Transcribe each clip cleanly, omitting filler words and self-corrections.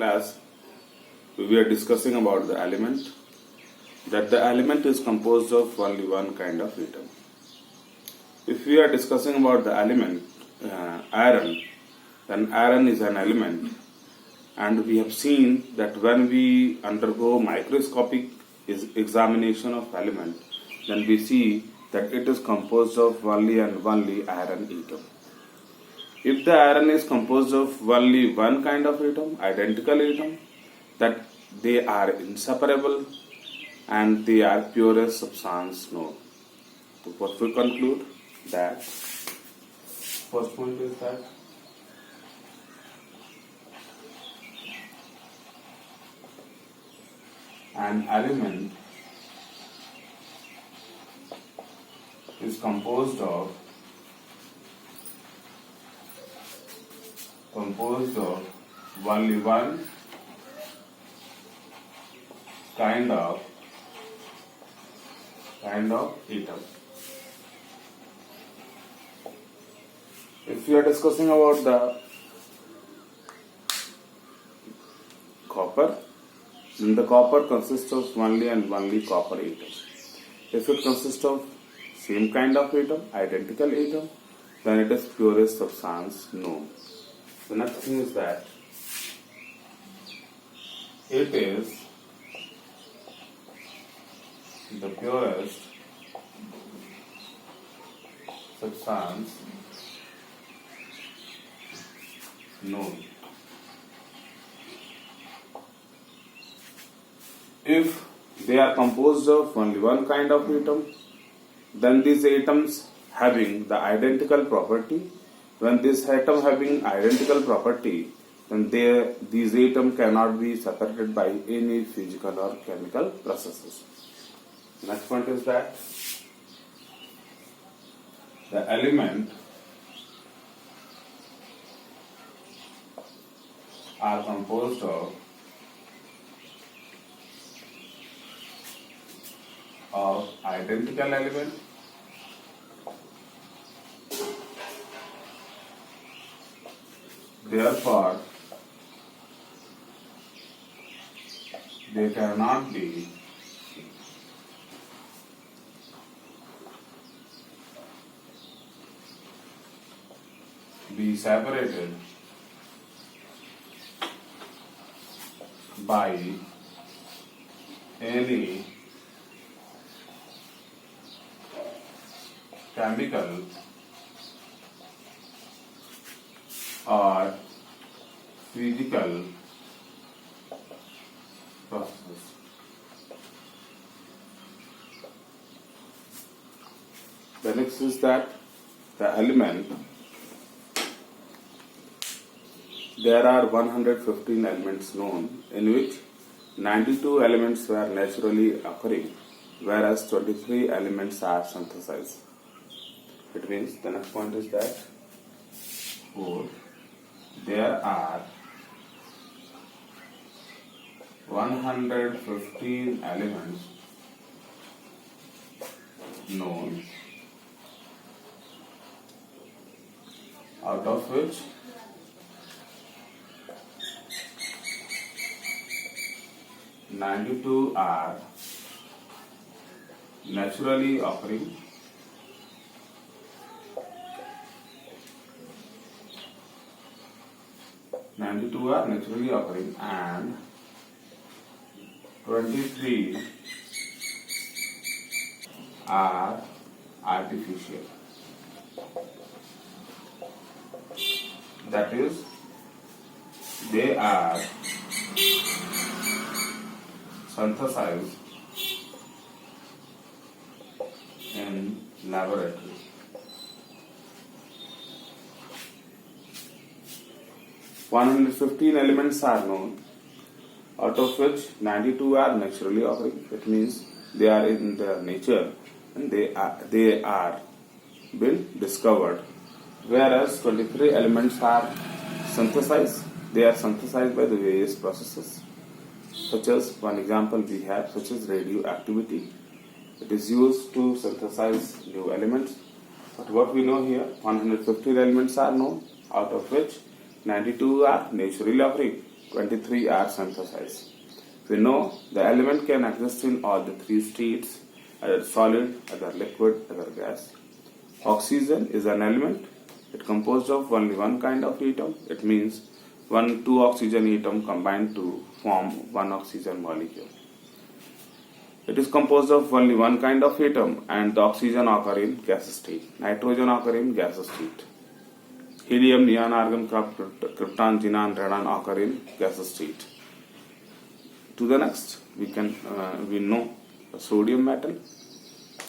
class, we are discussing about the element, that the element is composed of only one kind of atom. If we are discussing about the element iron, then iron is an element, and we have seen that when we undergo microscopic examination of element, then we see that it is composed of only and only iron atom. If the iron is composed of only one kind of atom, identical atom, that they are inseparable and they are purest substance known. So what we conclude that first point is that an element is composed of only one kind of atom. If we are discussing about the copper, then the copper consists of only and only copper atom. If it consists of same kind of atom, identical atom, then it is purest substance known. The next thing is that it is the purest substance known. If they are composed of only one kind of atom, then these atoms having the identical property. When this atom having identical property, then these atoms cannot be separated by any physical or chemical processes. Next point is that the element are composed of identical element, therefore they cannot be separated by any chemical or physical processes. The next is that the element, there are 115 elements known, in which 92 elements were naturally occurring, whereas 23 elements are synthesized. It means the next point is that there are 115 elements known, out of which 92 are naturally occurring, and 23 are artificial. That is, they are synthesized in laboratory. One 115 elements are known, out of which 92 are naturally occurring. It means they are in the nature and they are been discovered. Whereas 23 elements are synthesized. They are synthesized by the various processes. Such as, one example we have, such as radioactivity. It is used to synthesize new elements. But what we know here, 115 elements are known, out of which 92 are naturally occurring. 23 are synthesized. We know the element can exist in all the three states, either solid, either liquid, either gas. Oxygen is an element. It composed of only one kind of atom. It means two oxygen atom combined to form one oxygen molecule. It is composed of only one kind of atom, and the oxygen occur in gas state. Nitrogen occur in gas state. Helium, neon, argon, krypton, xenon, radon occur in gas state. To the next, we know the sodium metal.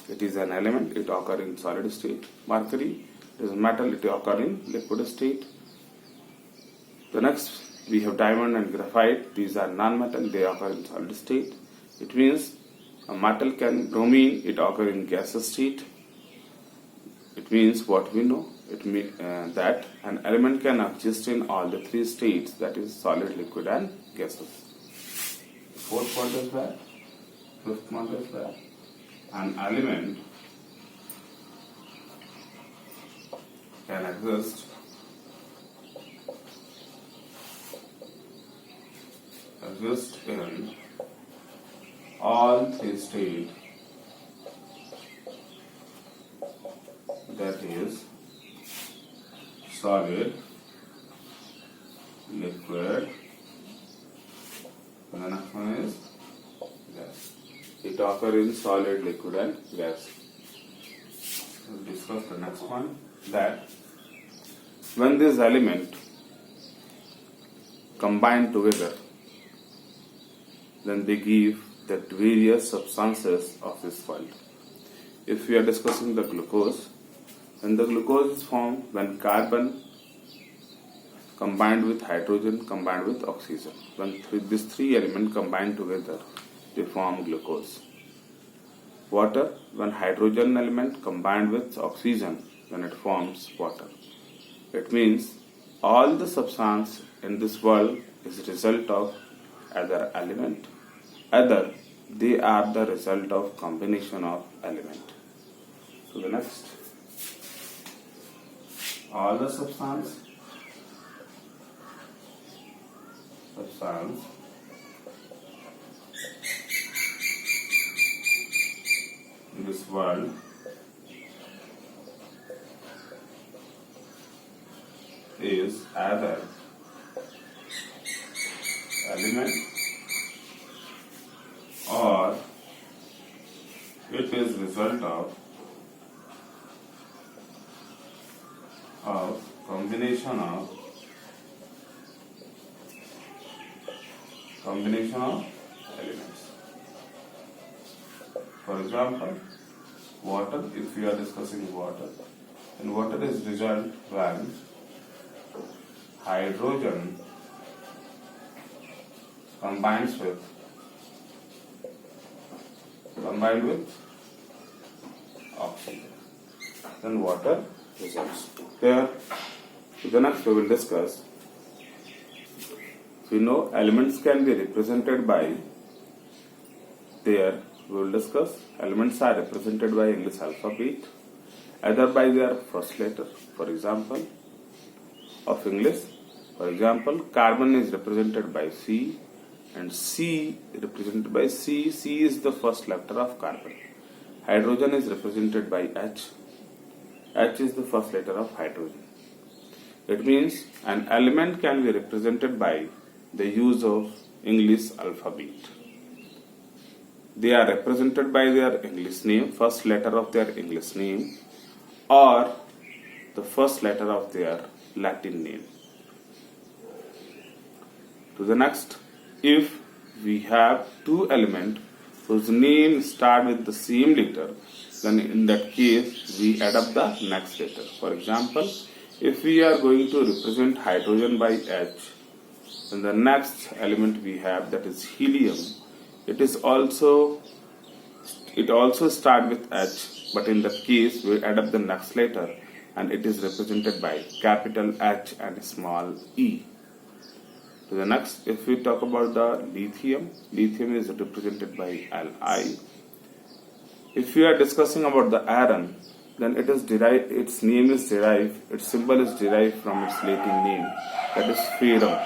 It is an element. It occurs in solid state. Mercury is a metal. It occurs in liquid state. The next, we have diamond and graphite. These are non-metal. They occur in solid state. It means a metal bromine. It occurs in gas state. It means what we know. It means that an element can exist in all the three states, that is solid, liquid, and gases. Fourth point is that. Fifth point is that an element can exist in all three states, that is solid, liquid, and the next one is gas. It occurs in solid, liquid, and gas. We'll discuss the next one, that when this element combine together, then they give the various substances of this world. If we are discussing the glucose, then the glucose is formed when carbon combined with hydrogen combined with oxygen. When these three elements combine together, they form glucose. Water, when hydrogen element combined with oxygen, then it forms water. It means all the substance in this world is a result of either element, either they are the result of combination of element. So the next, all the substance in this world is either element or it is result of combination of elements. For example, water, if we are discussing water, then water is result when hydrogen combined with oxygen, then water results. Here, the next we will discuss. We know elements can be represented by elements are represented by English alphabet, either by their first letter. For example, of English, for example, carbon is represented by C, and C represented by C. C is the first letter of carbon. Hydrogen is represented by H. H is the first letter of hydrogen. It means an element can be represented by the use of English alphabet. They are represented by their English name, first letter of their English name, or the first letter of their Latin name. To the next, if we have two elements whose name start with the same letter, then in that case we add up the next letter. For example, if we are going to represent hydrogen by H, then the next element we have, that is helium, it also start with H, but in that case we add up the next letter and it is represented by capital H and small e. To the next, if we talk about the lithium, lithium is represented by Li. If we are discussing about the iron, then its symbol is derived from its Latin name, that is ferrum.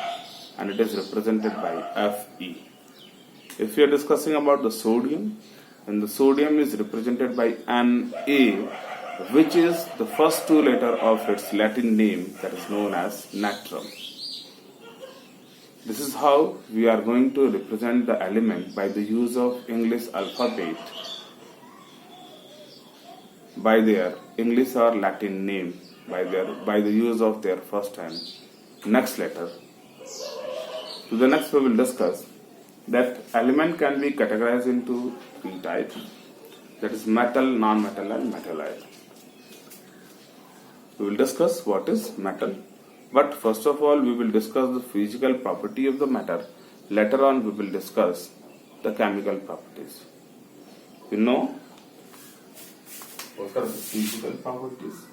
and it is represented by Fe. If we are discussing about the sodium, then the sodium is represented by Na, which is the first two letters of its Latin name, that is known as natrum. This is how we are going to represent the element by the use of English alphabet, by their English or Latin name, by the use of their first and next letter. To the next we will discuss that element can be categorized into three types, that is metal, non-metal and metalloid. We will discuss what is metal, but first of all we will discuss the physical property of the matter. Later on we will discuss the chemical properties. You know what are the physical properties?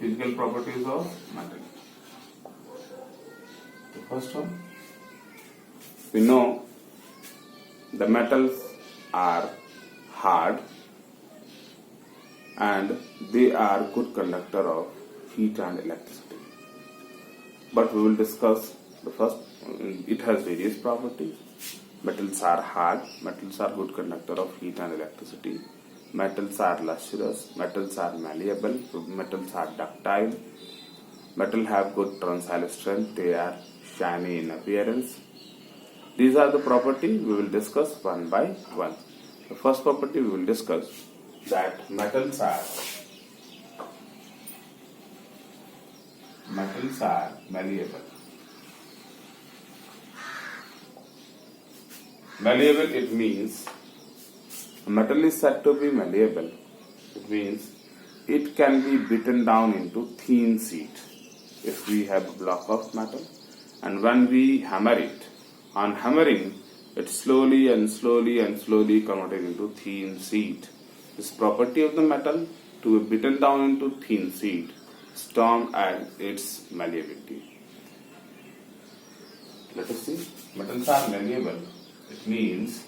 Physical properties of metal. The first one, we know the metals are hard and they are good conductor of heat and electricity. But we will discuss the first. It has various properties. Metals are hard, metals are good conductor of heat and electricity. Metals are lustrous, metals are malleable, metals are ductile, metal have good tensile strength, they are shiny in appearance. These are the properties we will discuss one by one. The first property we will discuss that metals are malleable. Malleable, it means a metal is said to be malleable. It means it can be beaten down into thin sheet. If we have a block of metal and when we hammer it, on hammering it slowly converted into thin sheet. This property of the metal to be beaten down into thin sheet is termed as its malleability. Let us see. Metals are malleable. It means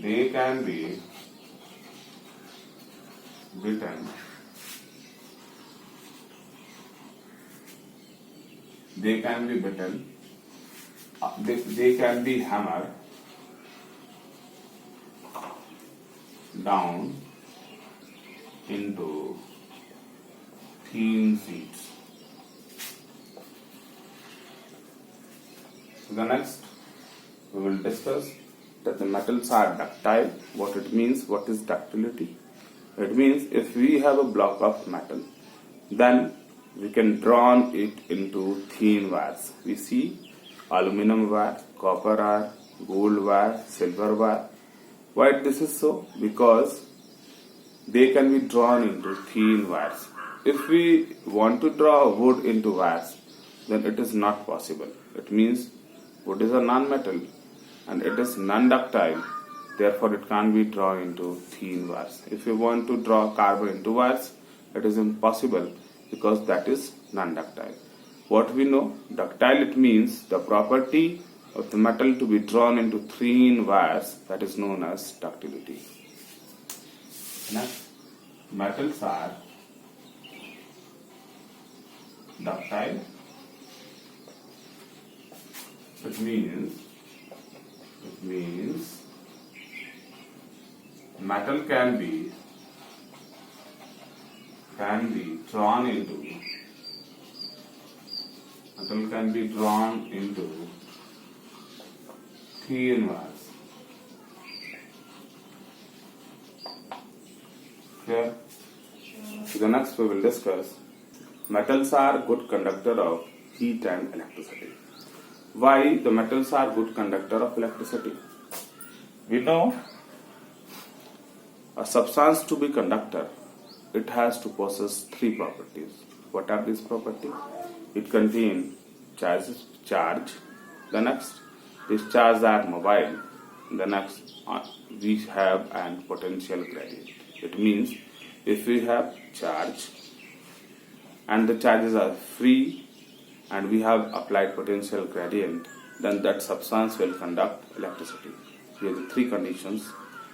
they can be beaten, they can be hammered down into thin sheets. The next we will discuss that the metals are ductile. What it means, what is ductility? It means if we have a block of metal, then we can draw it into thin wires. We see aluminum wire, copper wire, gold wire, silver wire. Why this is so? Because they can be drawn into thin wires. If we want to draw wood into wires, then it is not possible. It means wood is a non-metal and it is non-ductile, therefore it can't be drawn into thin wires. If you want to draw carbon into wires, it is impossible because that is non-ductile. What we know, ductile, it means the property of the metal to be drawn into thin wires, that is known as ductility. Next, metals are ductile. It means metal can be drawn into thin wires. Clear? So the next we will discuss metals are good conductor of heat and electricity. Why the metals are good conductor of electricity? We know a substance to be conductor, it has to possess three properties. What are these properties? It contains charge. The next, these charges are mobile. The next, we have an potential gradient. It means if we have charge and the charges are free and we have applied potential gradient, then that substance will conduct electricity. Here are the three conditions.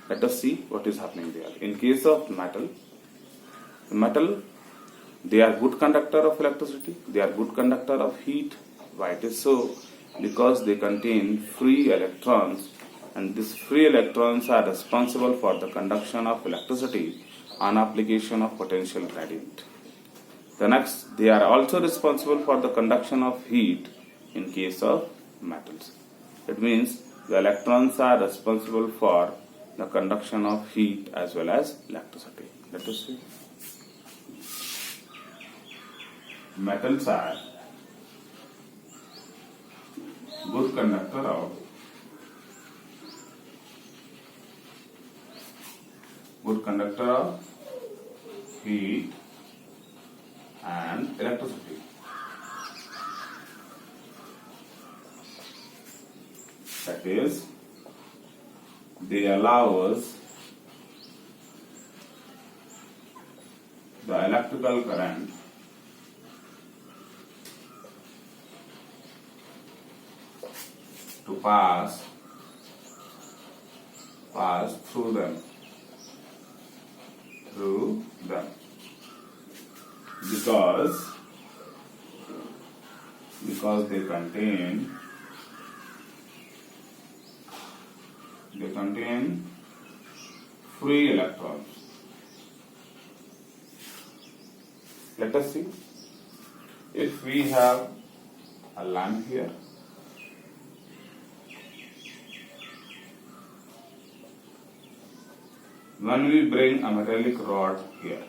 Let us see what is happening there. In case of metal, they are good conductor of electricity, they are good conductor of heat. Why it is so? Because they contain free electrons, and these free electrons are responsible for the conduction of electricity on application of potential gradient. The next, they are also responsible for the conduction of heat in case of metals. It means the electrons are responsible for the conduction of heat as well as electricity. Let us see. Metals are good conductor of heat and electricity. That is, they allow us the electrical current to pass through them because they contain free electrons. Let us see. If we have a lamp here, when we bring a metallic rod here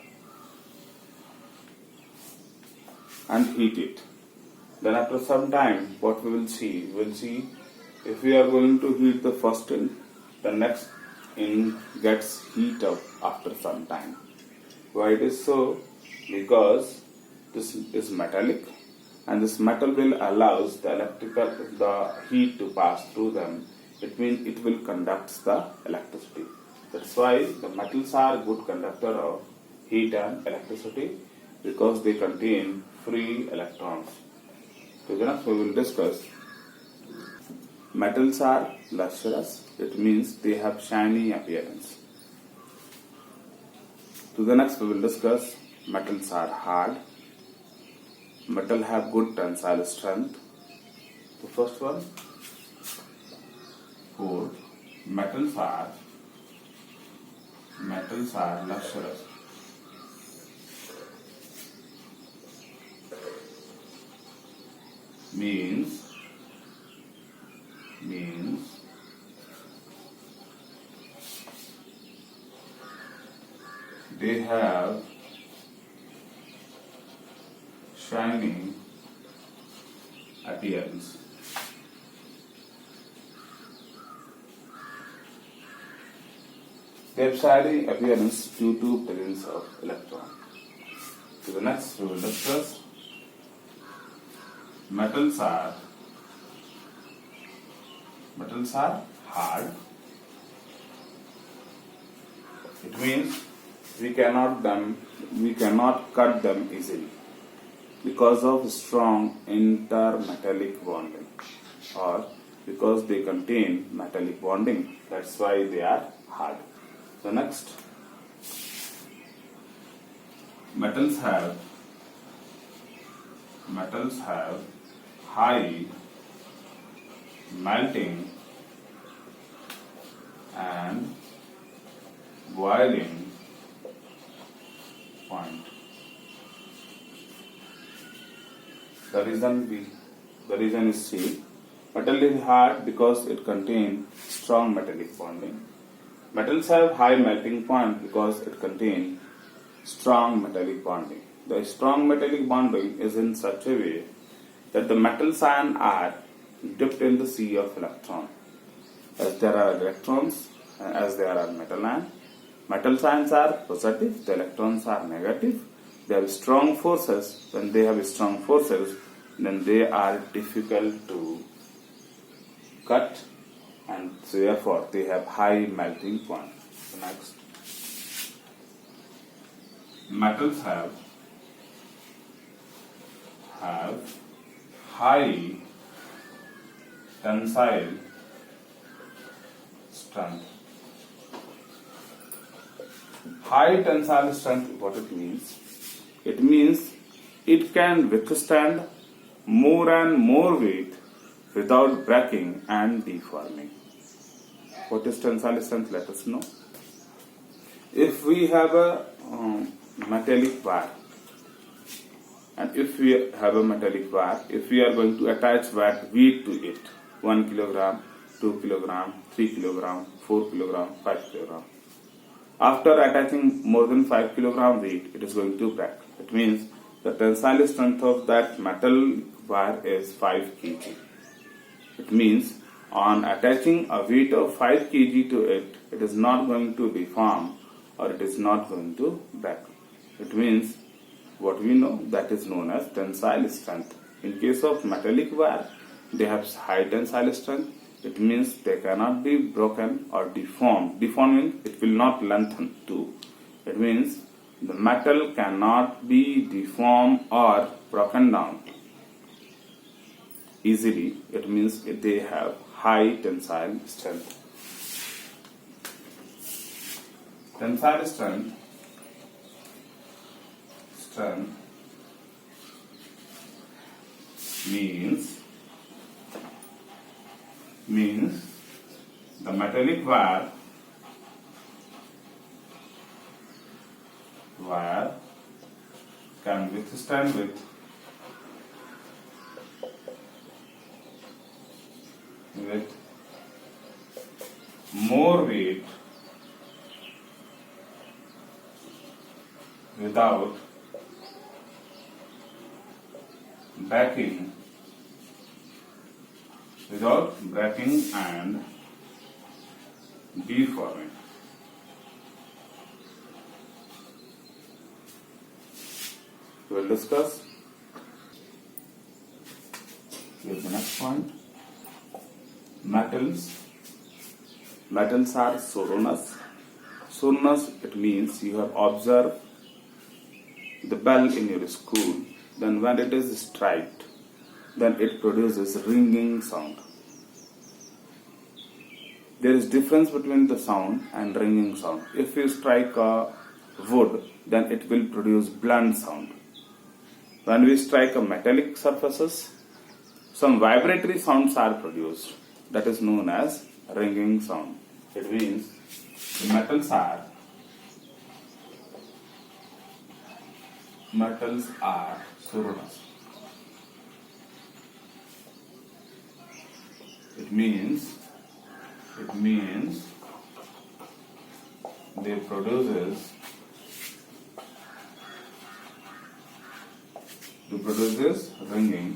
and heat it, then after some time what we will see if we are going to heat the first end, the next end gets heat up after some time. Why it is so? Because this is metallic, and this metal will allows the heat to pass through them. It means it will conduct the electricity. That's why the metals are good conductor of heat and electricity, because they contain free electrons. So next we will discuss. Metals are lustrous. It means they have shiny appearance. To the next we will discuss. Metals are hard. Metal have good tensile strength. The first one. Fourth, metals are lustrous. Means they have shining appearance. They have shining appearance due to presence of electron. To the next we will discuss. Metals are hard. It means we cannot cut them easily because of strong intermetallic bonding, or because they contain metallic bonding. That's why they are hard. So next, metals have high melting and boiling point. The reason is C. Metal is hard because it contains strong metallic bonding. Metals have high melting point because it contains strong metallic bonding. The strong metallic bonding is in such a way that the metals ion are dipped in the sea of electron. As there are electrons, as there are metal ions, metal ions are positive, the electrons are negative. They have strong forces. When they have strong forces, then they are difficult to cut, and so therefore they have high melting point. So next, metals have high tensile strength. High tensile strength, what it means? It means it can withstand more and more weight without breaking and deforming. What is tensile strength? Let us know. If we have a metallic bar, and if we have a metallic bar, if we are going to attach weight to it, 1 kilogram, 2 kilogram, 3 kilogram, 4 kilogram, 5 kilogram. After attaching more than 5 kilogram weight, it is going to break. It means the tensile strength of that metal bar is 5 kg. It means on attaching a weight of 5 kg to it, it is not going to deform or it is not going to break. It means what we know, that is known as tensile strength. In case of metallic wire, they have high tensile strength. It means they cannot be broken or deformed. Deforming, it will not lengthen too. It means the metal cannot be deformed or broken down easily. It means they have high tensile strength. Tensile strength means the metallic wire can withstand with more weight without breaking and deforming. We will discuss with the next point. Metals are soronous. Soronous, it means you have observed the bell in your school. Then when it is striked, then it produces ringing sound. There is difference between the sound and ringing sound. If you strike a wood, then it will produce blunt sound. When we strike a metallic surfaces, some vibratory sounds are produced. That is known as ringing sound. It means the metals are soronous. It means they produces ringing